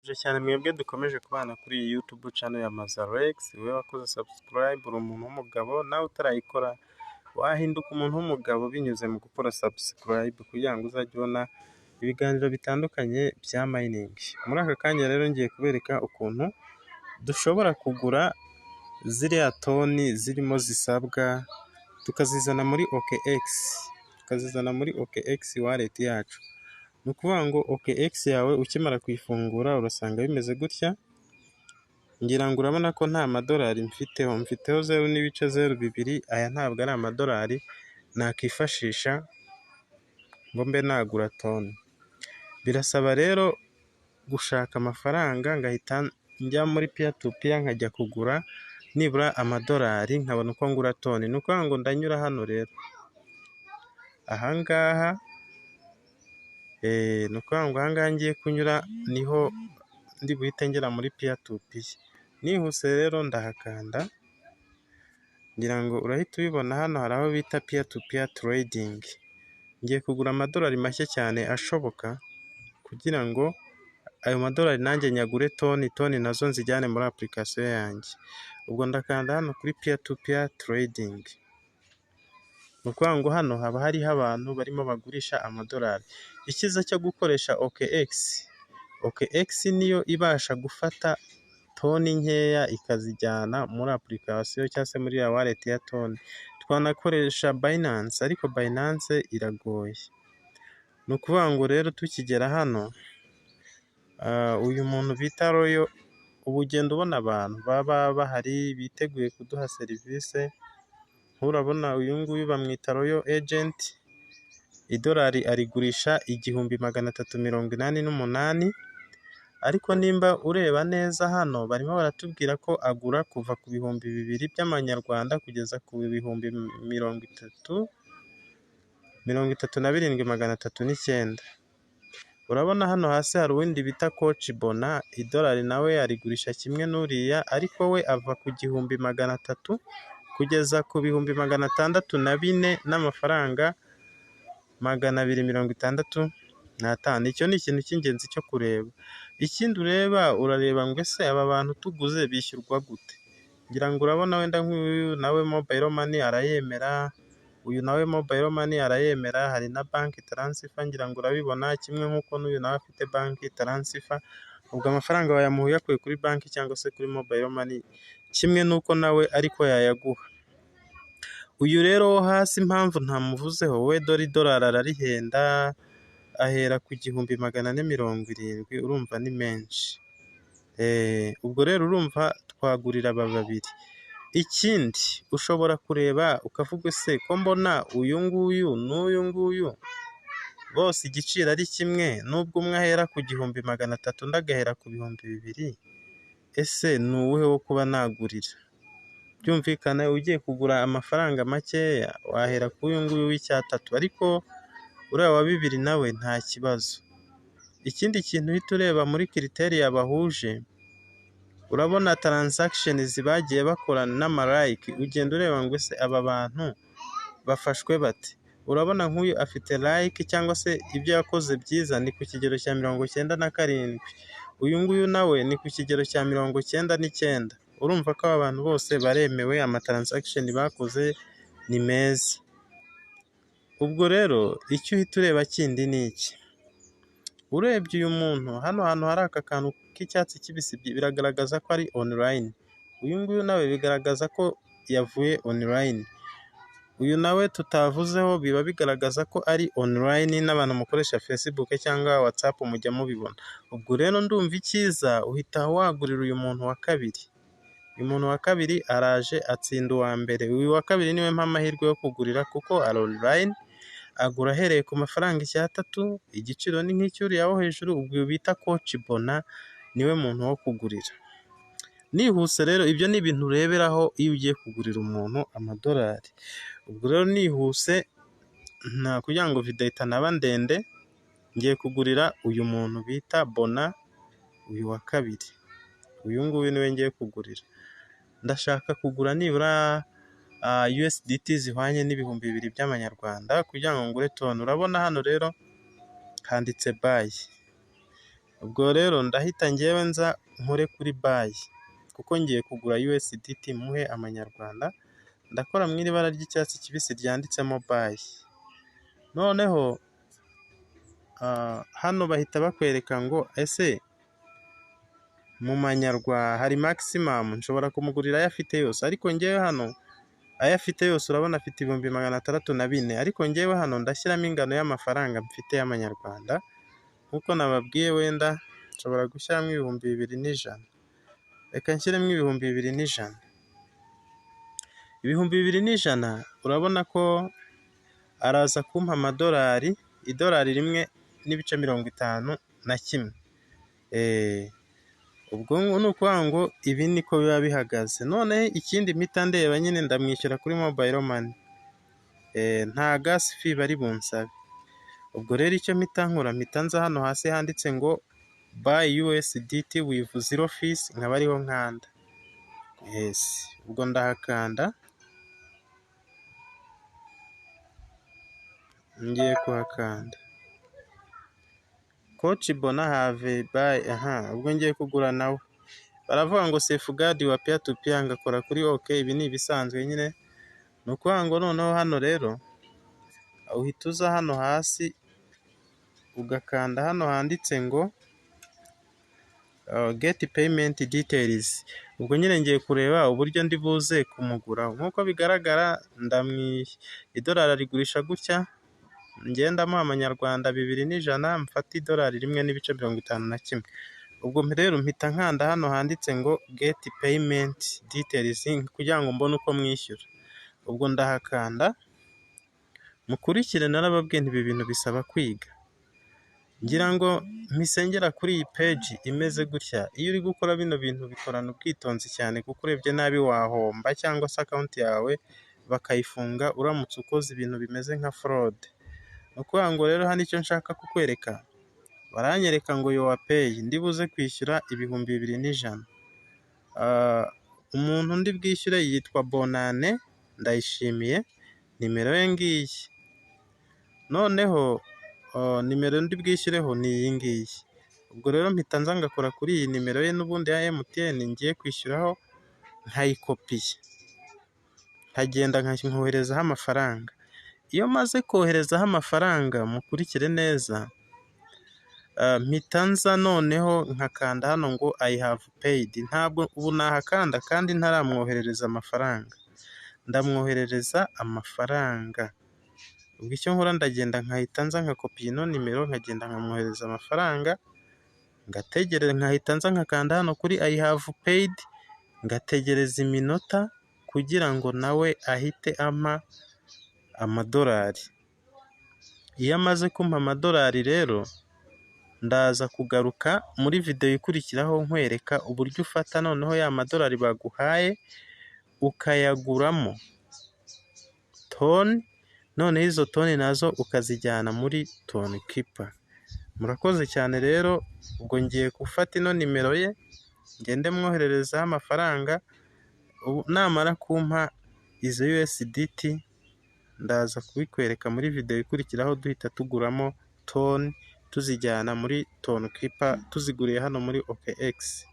Ndabasuhuje cyane mwebwe dukomeje kubana kuri iyi YouTube channel ya Mazarex. Wowe wakoze subscribe uri umuntu w'umugabo, nawe utarayikora wahinduka umuntu w'umugabo binyuze mu gukora subscribe kugira ngo uzajye ubona ibiganiro bitandukanye bya mining. Muri aka kanya rero ngiye kubereka ukuntu dushobora kugura ziriya toni zirimo zisabwa tukazizana muri OKX wallet yacu. Ni ukuvuga ngo OKX yawe ukimara kuyifungura urasanga bimeze gutya. Ngira ngo urabona ko nta madolari mfiteho 0.02. Aya ntabwo ari amadolari nakifashisha ngo mbe nagura toni. Birasaba rero gushaka amafaranga ngahita njya muri peer to peer nkajya kugura nibura amadolari nkabona uko ngura toni. Ni ukuvuga ngo ndanyura hano rero ahangaha ni ukuvuga ngo ahangaha ngiye kunyura niho ndi buhite ngera muri peer to peer. Nihuse rero ndahakanda, ngira ngo urahita ubibona hano hari aho bita peer to peer trading. Ngiye kugura amadolari make cyane ashoboka kugira ngo ayo madolari nanjye nyagure toni nazo nzijyane muri application yanjye. Ubwo ndakanda hano kuri peer to peer trading. Ni ukuvuga ngo hano haba hariho abantu barimo bagurisha amadolari. Icyiza cyo gukoresha OKX niyo ibasha gufata toni nkeya ikazijyana muri application cyangwa se muri ya wallet ya toni. Twanakoresha Binance ariko Binance iragoye. Ni ukuvuga ngo rero tukigera hano uyu muntu bita Royo ubu ugenda ubona abantu baba bahari biteguye kuduha serivisi. Urabona uyu nguyu bamwita Royo agent, idolari arigurisha 1388. Ariko nimba ureba neza hano barimo baratubwira ko agura kuva ku 2000 by'amanyarwanda kugeza ku 37,309. Urabona hano hasi hari uwindi bita Coach Bona, idolari nawe arigurisha kimwe n'uriya, ariko we ava ku 1300 kugeza ku 604 n'amafaranga 265. Icyo ni ikintu cy'ingenzi cyo kureba. Ikindi ureba ngo ese aba bantu tuguze bishyurwa gute. Ngira ngo urabona wenda nk'uyu nawe mobile money arayemera, uyu nawe mobile money arayemera, hari na bank transfer ngira ngo urabibona kimwe nk'uko n'uyu nawe afite bank transfer. Ubwo amafaranga wayamuha yakuye kuri banki cyangwa se kuri mobile money kimwe n'uko nawe ariko yayaguha. Uyu rero wo hasi impamvu ntamuvuzeho, we dore idolari ararihenda, ahera ku 1470. Urumva ni menshi. Ubwo rero urumva twagurira aba babiri. Ikindi ushobora kureba ukavuga se ko mbona uyu nguyu n'uyu nguyu bose igiciro ari kimwe, nubwo umwe ahera ku 1300 undi agahera ku 2000. Ese ni uwuhe wo kuba nagurira? Byumvikana ugiye kugura amafaranga makeya wahera ku uyu nguyu w'icyatatu, ariko uriya wa 2 nawe nta kibazo. Ikindi kintu uhita ureba muri criteria bahuje, urabona transactions bagiye bakorana n'amalike, ugenda ureba ngo ese aba bantu bafashwe bate. Urabona nk'uyu afite like cyangwa se ibyo yakoze byiza ni ku kigero cya 97. Uyu nguyu nawe ni ku kigero cya 99. Urumva ko aba bantu bose baremewe, amatransaction bakoze ni meza. Ubwo rero icyo uhita ureba kindi ni iki. Urebye uyu muntu hano hantu hari aka kantu k'icyatsi kibisi biragaragaza ko ari online. Uyu nguyu nawe bigaragaza ko yavuye online. Uyu nawe tutavuzeho biba bigaragaza ko ari online n'abantu mukoresha Facebook cyangwa WhatsApp mujya mubibona. Ubwo rero ndumva icyiza uhita wagurira uyu muntu wa kabiri. Uyu muntu wa kabiri araje atsinda uwa mbere. Uyu wa kabiri niwe mpa amahirwe yo kugurira kuko ari online, agura ahereye ku mafaranga 3, igiciro ni nk'icyuriya wo hejuru. Ubwo bita Coach Bona niwe muntu wo kugurira. Nihuse rero ibyo ni ibintu ureberaho iyo ugiye kugurira umuntu amadolari. Ubwo rero nihuse nta kugira ngo video itanaba ndende, ngiye kugurira uyu muntu bita Bona, uyu wa kabiri. Uyu nguyu niwe ngiye kugurira. Ndashaka kugura nibura USDT zihwanye n'ibihumbi 2 by'amanyarwanda kugira ngo ngure toni. Urabona hano rero handitse buy. ubwo rero ndahita njyewe nza nkore kuri bayi kuko ngiye kugura USDT muhe amanyarwanda, ndakora mu iri bara ry'icyatsi kibisi ryanditsemo bayi, noneho hano bahita bakwereka ngo ese mu manyarwanda hari maximum nshobora kumugurira ayo afite yose, ariko ngewe hano ayo afite yose urabona afite 604, ariko ngewe hano ndashyiramo ingano y'amafaranga mfite y'amanyarwanda nk'uko nababwiye, wenda nshobora gushyiramo 2100, reka nshyiremo 2100. 2100 urabona ko araza kumpa amadolari, idolari rimwe n'ibice 51. Ubwo ni ukuvuga ngo ibi niko biba bihagaze. None ikindi mpita ndeba nyine ndamwishyura kuri mobile money, nta gas fee bari bunsabe. Ubwo rero icyo mpita nkora, mpita nza hano hasi handitse ngo buy USDT with zero fees, nkaba ariho nkanda. Ubwo ndahakanda, ngiye kuhakanda Coach Bona have buy, ubwo ngiye kugura nawe baravuga ngo safeguard wa peer to peer, ngakora kuri OK. Ibi ni ibisanzwe nyine, ni ukuvuga ngo noneho hano rero uhita uza hano hasi ugakanda hano handitse ngo get payment details. Ubwo nyine ngiye kureba uburyo ndi buze kumuguraho. Nk'uko bigaragara idolari arigurisha gutya, ngendamo amanyarwanda 2100, mfata idolari rimwe n'ibice 51. Ubwo rero mpita nkanda hano handitse ngo get payment details kugira ngo mbone uko mwishyura. Ubwo ndahakanda, mukurikire narababwiye ibi bintu bisaba kwiga. Ngira ngo mpisengera kuri iyi page imeze gutya. Iyo uri gukora bino bintu bikorana ubwitonzi cyane, kuko urebye nabi wahomba cyangwa se account yawe bakayifunga uramutse ukoze ibintu bimeze nka fraud. Ni ukuvuga ngo rero hano icyo nshaka kukwereka, baranyereka ngo your pay ndibuze kwishyura 2100. Umuntu ndi bwishyure yitwa Bonane Ndayishimiye, nimero ye ngiyi. Noneho nimero ndi bwishyireho ni iyi ngiyi. Ubwo rero mpita nza ngakora kuri iyi nimero ye n'ubundi ya MTN ngiye kwishyuraho, nkayikopiye, nkagenda nkoherezaho amafaranga. Iyo maze koherezaho amafaranga, mukurikire neza, mpita nza noneho nkakanda hano ngo I have paid. Ntabwo ubu nahakanda kandi ntaramwoherereza amafaranga, ndamwoherereza amafaranga. Ubwo icyo nkora ndagenda nkahita nza nkakopiye ino nimero, nkagenda nkamwohereza amafaranga, ngategereza, nkahita nza nkakanda hano kuri I have paid, ngategereza iminota kugira ngo nawe ahite ampa amadolari. Iyo amaze kumpa amadolari rero, ndaza kugaruka muri video ikurikiraho nkwereka uburyo ufata noneho ya madolari baguhaye ukayaguramo toni, noneho izo toni nazo ukazijyana muri toni kipa. Murakoze cyane rero. Ubwo ngiye gufata ino nimero ye, ngende mwohererezaho amafaranga. Namara kumpa izo USDT ndaza kubikwereka muri video ikurikiraho, duhita tuguramo toni tuzijyana muri toni kipa, tuziguriye hano muri OKX.